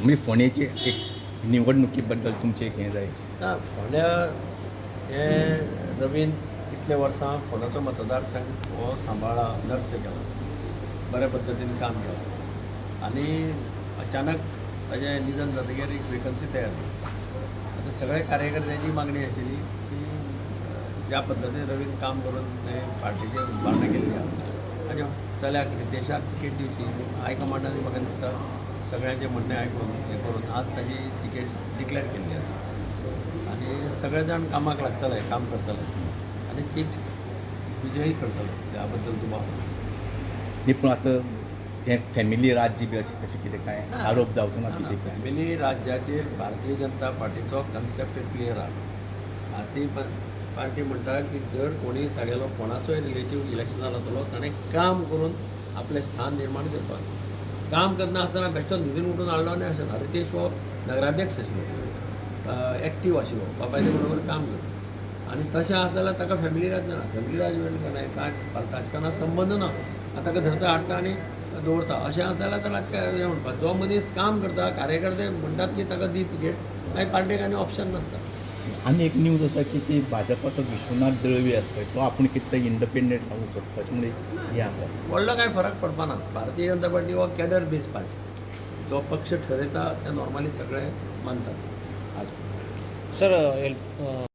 म्हणजे फोण्याचे एक निवडणुकीबद्दल तुमचे एक हें जाय ना फोंड्या हे नवीन इतले वर्सां फोंडाचो मतदारसंघ हो सांबाळा नर्स केला बऱ्या पद्दतीन काम केलां आनी अचानक ताजें निधन जातकीर एक वेकन्सी तयार जाली आतां सगळे कार्यकर्त्यांची मागणी आशिल्ली की ज्या पद्दतीन रवीन काम करून ते पार्टीचेर उभारणी केल्ली आहा ताज्या चल्याक रितेशाक तिकेट दिवची हायकमांडान म्हाका दिसता सगळ्यांचे म्हणणें आयकून हें करून आज ताजी तिकेट डिक्लेअर केल्ली आसा आनी सगळे जाण कामाक लागतले काम करतले आनी सीट विजयी करतले त्या बद्दल दुबाव न्ही पूण आतां हें फॅमिली राज्य बी अशें तशें कितें काय आरोप जावचो ना बीजेपीचो family राज्याचेर Bharatiya Janata पार्टीचो concept clear आहा भारतीय पार्टी म्हणटा की जर कोणी तागेलो कोणाचोय रिलेटीव इलेक्शनाक जातलो ताणें काम करून आपलें स्थान निर्माण करपाक काम करना आसतना बेश्टो न्हिदून उठून हाडलो आनी अशें ना रितेश हो नगराध्यक्ष आशिल्लो एक्टीव आशिल्लो बापायच्या बरोबर काम करता आनी तशें आसा जाल्यार ताका फॅमिली राज ना फॅमिली राज म्हणजे कांय राजकारणाक संबंद ना ताका धरता हाडटा आनी दवरता अशें आसा जाल्यार ताका राजकारण हें म्हणपाक जो मनीस काम करता कार्यकर्ते म्हणटात की ताका दी तिकेट मागीर पार्टेक आनी ऑप्शन नासता आनी एक न्यूज आसा की ती भाजपाचो विश्वनाथ दळवी आसा पळय तो आपूण कितें तरी इंडिपेंडंट जावंक सोदता अशें म्हणजे हें आसा व्हडलो कांय फरक पडपाना भारतीय जनता पार्टी हो कॅडर बेज पार्टी जो पक्ष ठरयता ते नॉर्मली सगळे मानतात आज सर